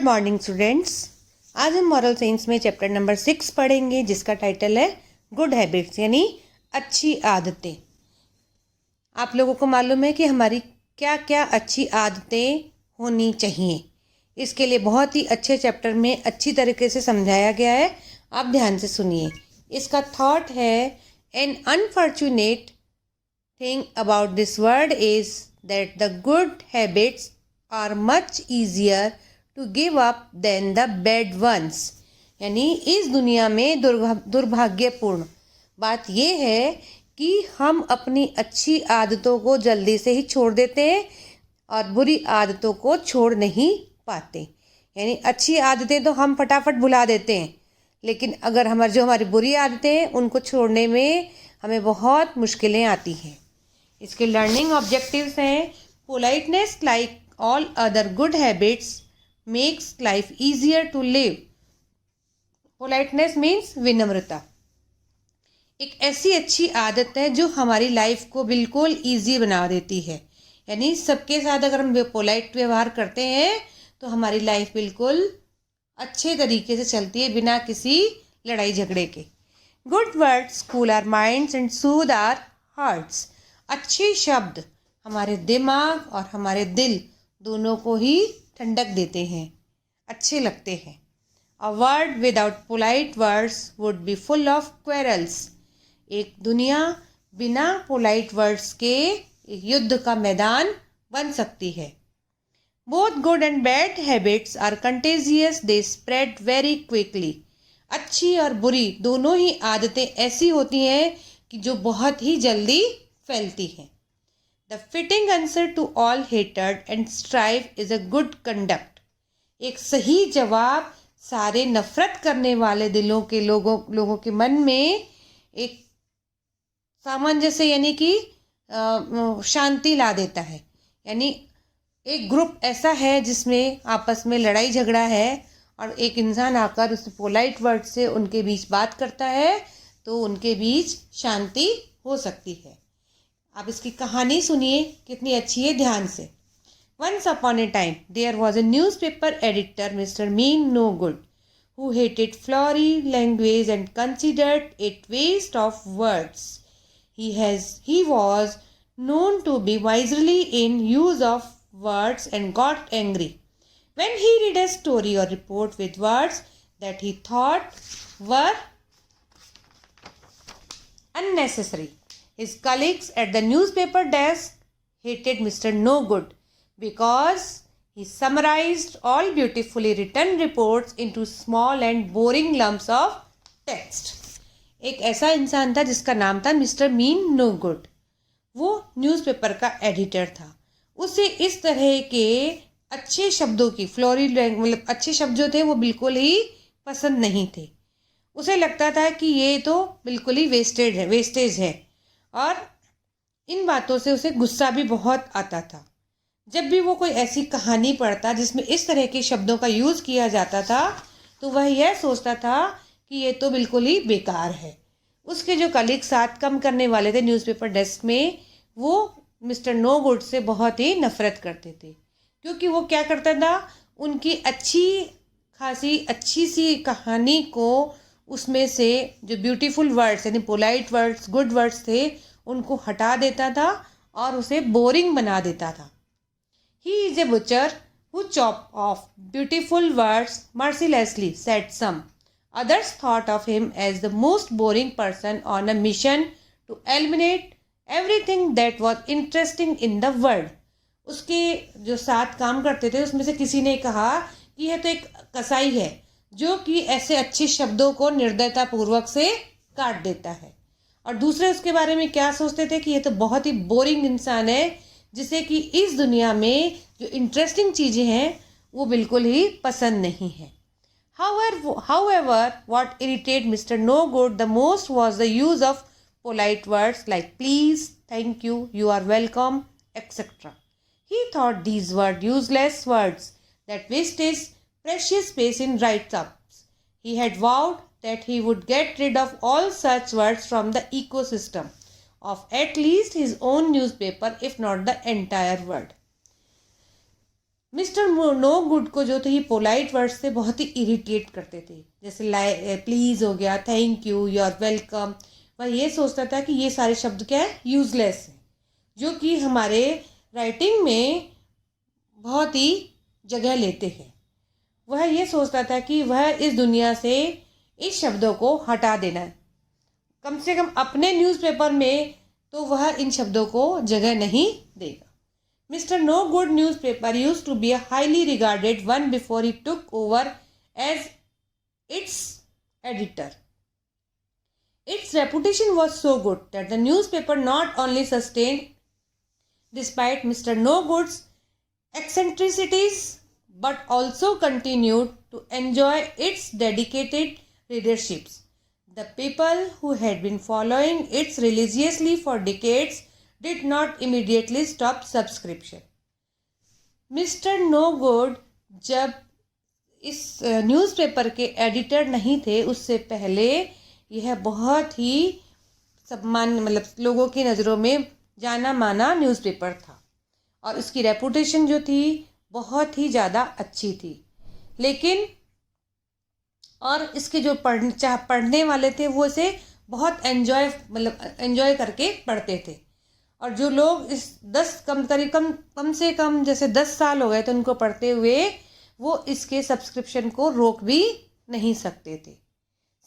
Morning students. आज हम moral science में चैप्टर नंबर 6 पढ़ेंगे जिसका टाइटल है गुड हैबिट्स यानी अच्छी आदतें। आप लोगों को मालूम है कि हमारी क्या क्या अच्छी आदतें होनी चाहिए। इसके लिए बहुत ही अच्छे चैप्टर में अच्छी तरीके से समझाया गया है। आप ध्यान से सुनिए। इसका थॉट है an unfortunate thing about this world is that the good habits are much easier to give up than the bad ones. यानी इस दुनिया में दुर्भाग्यपूर्ण बात यह है कि हम अपनी अच्छी आदतों को जल्दी से ही छोड़ देते हैं और बुरी आदतों को छोड़ नहीं पाते। यानी अच्छी आदतें तो हम फटाफट भुला देते हैं, लेकिन अगर हमारी बुरी आदतें हैं उनको छोड़ने में हमें बहुत मुश्किलें आती हैं। इसके लर्निंग ऑब्जेक्टिव्स हैं politeness like all other good habits makes life easier to live. Politeness means विनम्रता। एक ऐसी अच्छी आदत है जो हमारी लाइफ को बिल्कुल ईजी बना देती है। यानी सबके साथ अगर हम पोलाइट व्यवहार करते हैं तो हमारी लाइफ बिल्कुल अच्छे तरीके से चलती है बिना किसी लड़ाई झगड़े के। Good words cool our minds and soothe our hearts. अच्छे शब्द हमारे दिमाग और हमारे दिल दोनों को ही ठंडक देते हैं, अच्छे लगते हैं। A world without polite words would be full of quarrels. एक दुनिया बिना पोलाइट वर्ड्स के युद्ध का मैदान बन सकती है। Both good and bad habits are contagious, they spread very quickly. अच्छी और बुरी दोनों ही आदतें ऐसी होती हैं कि जो बहुत ही जल्दी फैलती हैं। The fitting answer to all hatred and strife is a good conduct. एक सही जवाब सारे नफरत करने वाले दिलों के लोगों के मन में एक सामंजस्य यानी कि शांति ला देता है। यानी एक ग्रुप ऐसा है जिसमें आपस में लड़ाई झगड़ा है और एक इंसान आकर उस पोलाइट वर्ड से उनके बीच बात करता है तो उनके बीच शांति हो सकती है। आप इसकी कहानी सुनिए कितनी अच्छी है, ध्यान से। Once upon a time, there was a newspaper editor, Mr. Mean No Good, who hated flowery language and considered it waste of words. He was known to be miserly in use of words and got angry when he read a story or report with words that he thought were unnecessary. His colleagues at the newspaper desk hated Mr. No Good because he summarized all beautifully written reports into small and boring lumps of text. एक ऐसा इंसान था जिसका नाम था mister mean no good. वो newspaper का editor था। उसे इस तरह के अच्छे शब्दों की मतलब अच्छे शब्द जो थे वो बिल्कुल ही पसंद नहीं थे। उसे लगता था कि ये तो बिल्कुल ही वेस्टेज है और इन बातों से उसे गुस्सा भी बहुत आता था। जब भी वो कोई ऐसी कहानी पढ़ता जिसमें इस तरह के शब्दों का यूज़ किया जाता था तो वह यह सोचता था कि ये तो बिल्कुल ही बेकार है। उसके जो कलीग साथ काम करने वाले थे न्यूज़पेपर डेस्क में वो मिस्टर नो गुड से बहुत ही नफरत करते थे, क्योंकि वो क्या करता था, उनकी अच्छी सी कहानी को उसमें से जो ब्यूटीफुल वर्ड्स यानी पोलाइट वर्ड्स गुड वर्ड्स थे उनको हटा देता था और उसे बोरिंग बना देता था। He is a butcher who chop off beautiful words mercilessly, said some. Others thought of him as the most boring person on a mission to eliminate everything that was interesting in the world. उसके जो साथ काम करते थे उसमें से किसी ने कहा कि यह तो एक कसाई है जो कि ऐसे अच्छे शब्दों को निर्दयता पूर्वक से काट देता है। और दूसरे उसके बारे में क्या सोचते थे कि ये तो बहुत ही बोरिंग इंसान है जिसे कि इस दुनिया में जो इंटरेस्टिंग चीज़ें हैं वो बिल्कुल ही पसंद नहीं है। However, what irritated Mr. No Good the most was the use of polite words like please, thank you, you are welcome, etc. He thought these were useless words that wasted precious space in write-ups. He had vowed that he would get rid of all such words from the ecosystem of at least his own newspaper, if not the entire world. Mister No Good को जो थे ये polite words से बहुत ही irritate करते थे, जैसे please हो गया, thank you, you are welcome. वह ये सोचता था कि ये सारे शब्द क्या है, यूजलेस हैं, जो कि हमारे राइटिंग में बहुत ही जगह लेते हैं। वह ये सोचता था कि वह इस दुनिया से इस शब्दों को हटा देना है, कम से कम अपने न्यूज़पेपर में तो वह इन शब्दों को जगह नहीं देगा। Mr. No Good newspaper used to be a highly regarded one before he took over as its editor. Its reputation was so good that the newspaper not only sustained despite Mr. No Good's eccentricities but also continued to enjoy its dedicated readerships. The people who had been following it religiously for decades did not immediately stop subscription. Mister No Good जब इस newspaper के editor नहीं थे, उससे पहले यह बहुत ही सम्मान लोगों की नज़रों में जाना माना न्यूज़पेपर था और इसकी रेपुटेशन जो थी बहुत ही ज़्यादा अच्छी थी। लेकिन और इसके जो पढ़ने वाले थे वो इसे बहुत एंजॉय करके पढ़ते थे। और जो लोग इस कम से कम जैसे 10 साल हो गए थे उनको पढ़ते हुए, वो इसके सब्सक्रिप्शन को रोक भी नहीं सकते थे।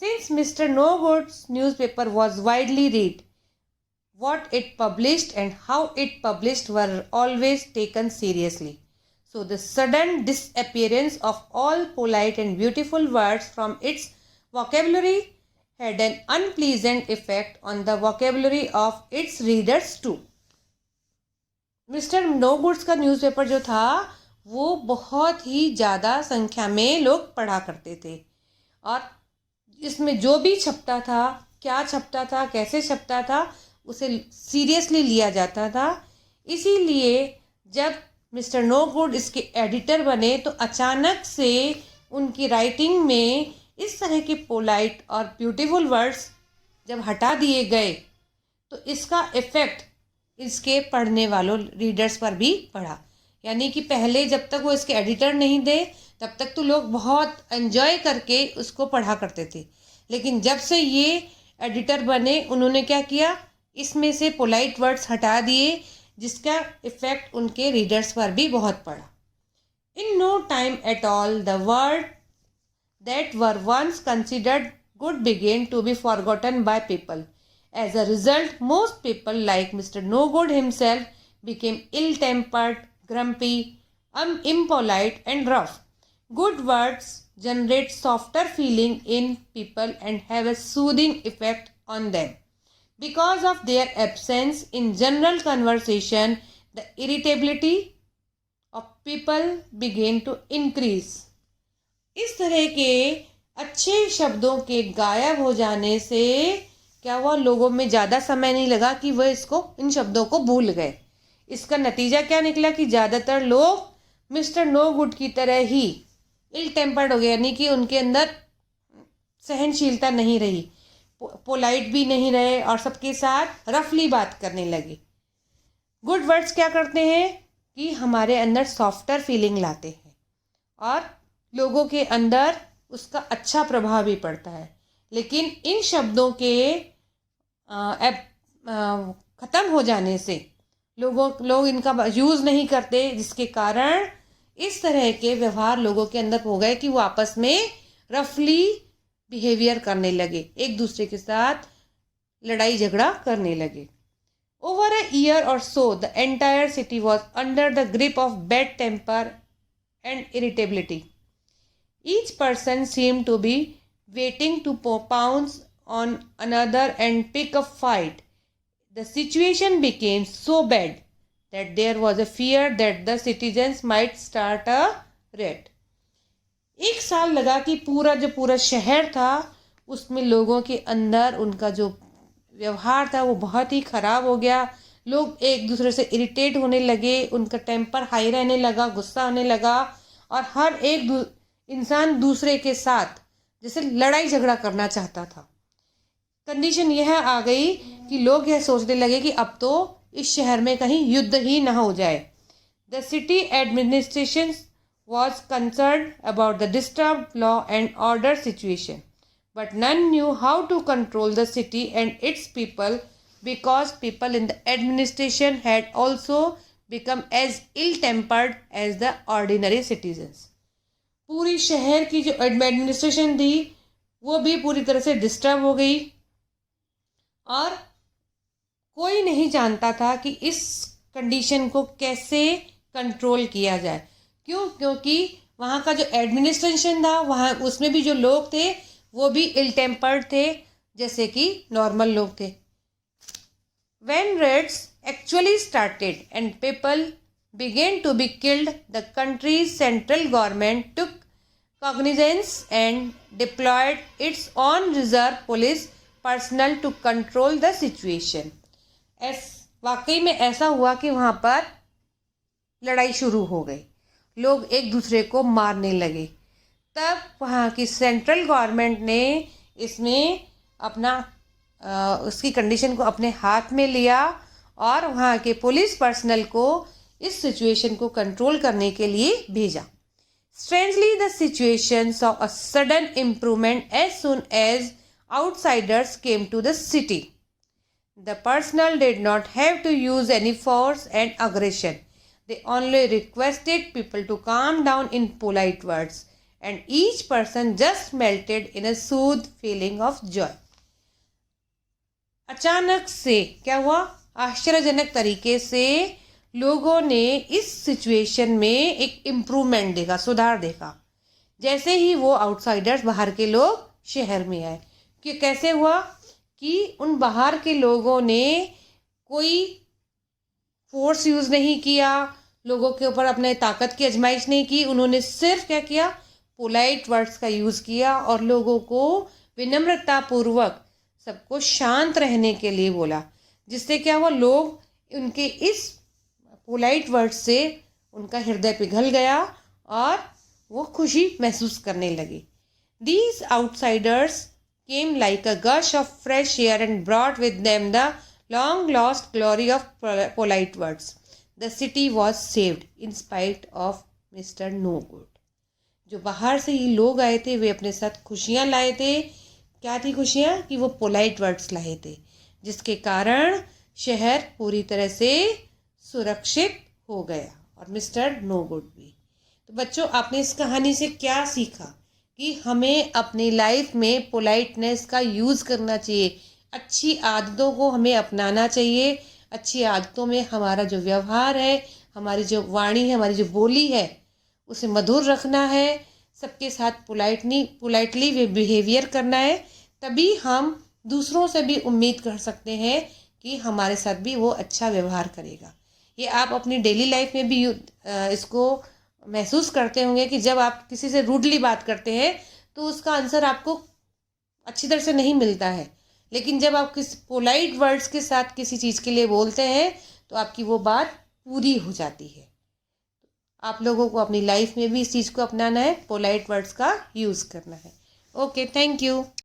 Since Mister No Good's newspaper was widely read, what it published and how it published were always taken seriously. So the sudden disappearance of all polite and beautiful words from its vocabulary had an unpleasant effect on the vocabulary of its readers too. Mister No Good's का newspaper जो था वो बहुत ही ज़्यादा संख्या में लोग पढ़ा करते थे और इसमें जो भी छपता था, क्या छपता था, कैसे छपता था, उसे सीरियसली लिया जाता था। इसीलिए जब मिस्टर नो गुड इसके एडिटर बने तो अचानक से उनकी राइटिंग में इस तरह के पोलाइट और ब्यूटीफुल वर्ड्स जब हटा दिए गए तो इसका इफ़ेक्ट इसके पढ़ने वालों रीडर्स पर भी पड़ा। यानी कि पहले जब तक वो इसके एडिटर नहीं थे तब तक तो लोग बहुत एंजॉय करके उसको पढ़ा करते थे, लेकिन जब से ये एडिटर बने उन्होंने क्या किया, इसमें से पोलाइट वर्ड्स हटा दिए, जिसका इफ़ेक्ट उनके रीडर्स पर भी बहुत पड़ा। In no time at all the word that were once considered good began to be forgotten by people. As a result, most people like Mr. No Good himself became ill-tempered, grumpy, impolite and rough. Good words generate softer feeling in people and have a soothing effect on them. Because of their absence in general conversation, the irritability of people began to increase. इस तरह के अच्छे शब्दों के गायब हो जाने से क्या हुआ, लोगों में ज़्यादा समय नहीं लगा कि वह इन शब्दों को भूल गए। इसका नतीजा क्या निकला कि ज़्यादातर लोग मिस्टर नो गुड की तरह ही इल टेम्पर्ड हो गए, यानी कि उनके अंदर सहनशीलता नहीं रही, पोलाइट भी नहीं रहे और सबके साथ रफली बात करने लगे। गुड वर्ड्स क्या करते हैं कि हमारे अंदर सॉफ्टर फीलिंग लाते हैं और लोगों के अंदर उसका अच्छा प्रभाव भी पड़ता है। लेकिन इन शब्दों के ख़त्म हो जाने से लोग इनका यूज़ नहीं करते, जिसके कारण इस तरह के व्यवहार लोगों के अंदर हो गए कि वो आपस में रफली बिहेवियर करने लगे, एक दूसरे के साथ लड़ाई झगड़ा करने लगे। ओवर अ ईयर और so the entire city was under the grip of bad temper and irritability. Each person seemed to be waiting to pounce on another and pick a fight. The situation became so bad that there was a fear that the citizens might start a riot. एक साल लगा कि पूरा शहर था उसमें लोगों के अंदर उनका जो व्यवहार था वो बहुत ही ख़राब हो गया। लोग एक दूसरे से इरिटेट होने लगे, उनका टेम्पर हाई रहने लगा, गुस्सा होने लगा और हर एक इंसान दूसरे के साथ जैसे लड़ाई झगड़ा करना चाहता था। कंडीशन यह आ गई कि लोग यह सोचने लगे कि अब तो इस शहर में कहीं युद्ध ही ना हो जाए। The city administration was concerned about the disturbed law and order situation, but none knew how to control the city and its people because people in the administration had also become as ill-tempered as the ordinary citizens. पूरी शहर की जो administration थी वो भी पूरी तरह से डिस्टर्ब हो गई और कोई नहीं जानता था कि इस कंडीशन को कैसे कंट्रोल किया जाए। क्योंकि वहाँ का जो एडमिनिस्ट्रेशन था वहाँ उसमें भी जो लोग थे वो भी इल टेम्पर्ड थे जैसे कि नॉर्मल लोग थे। When raids actually started and people began to be killed, the country's central government took cognizance and deployed its own reserve police personnel to control the situation. वाकई में ऐसा हुआ कि वहाँ पर लड़ाई शुरू हो गई, लोग एक दूसरे को मारने लगे। तब वहाँ की सेंट्रल गवर्नमेंट ने इसमें अपना उसकी कंडीशन को अपने हाथ में लिया और वहाँ के पुलिस पर्सनल को इस सिचुएशन को कंट्रोल करने के लिए भेजा। Strangely, the situation saw a sudden improvement as soon as outsiders came to the city. The personnel did not have to use any force and aggression. They only requested people to calm down in polite words, and each person just melted in a soothed feeling of joy. अचानक से क्या हुआ? आश्चर्यजनक तरीके से लोगों ने इस सिचुएशन में एक इम्प्रूवमेंट देखा, सुधार देखा, जैसे ही वो आउटसाइडर्स बाहर के लोग शहर में आए। कि कैसे हुआ कि उन बाहर के लोगों ने कोई फोर्स यूज़ नहीं किया, लोगों के ऊपर अपने ताकत की आजमाइश नहीं की। उन्होंने सिर्फ क्या किया? पोलाइट वर्ड्स का यूज़ किया और लोगों को विनम्रतापूर्वक सबको शांत रहने के लिए बोला, जिससे क्या हुआ? लोग उनके इस पोलाइट वर्ड्स से उनका हृदय पिघल गया और वो खुशी महसूस करने लगे। These outsiders came like a gush of fresh air and brought with them the long lost glory of polite words. The city was saved in spite of Mr. No Good. जो बाहर से ही लोग आए थे वे अपने साथ खुशियाँ लाए थे। क्या थी खुशियाँ? कि वो पोलाइट वर्ड्स लाए थे, जिसके कारण शहर पूरी तरह से सुरक्षित हो गया और मिस्टर नो गुड भी। तो बच्चों, आपने इस कहानी से क्या सीखा? कि हमें अपनी लाइफ में पोलाइटनेस का यूज़ करना चाहिए, अच्छी आदतों को हमें अपनाना चाहिए। अच्छी आदतों में हमारा जो व्यवहार है, हमारी जो वाणी है, हमारी जो बोली है, उसे मधुर रखना है, सबके साथ पोलाइटली बिहेवियर करना है। तभी हम दूसरों से भी उम्मीद कर सकते हैं कि हमारे साथ भी वो अच्छा व्यवहार करेगा। ये आप अपनी डेली लाइफ में भी इसको महसूस करते होंगे कि जब आप किसी से रूडली बात करते हैं तो उसका आंसर आपको अच्छी तरह से नहीं मिलता है, लेकिन जब आप किसी पोलाइट वर्ड्स के साथ किसी चीज़ के लिए बोलते हैं तो आपकी वो बात पूरी हो जाती है। आप लोगों को अपनी लाइफ में भी इस चीज़ को अपनाना है, पोलाइट वर्ड्स का यूज़ करना है। Okay, thank you.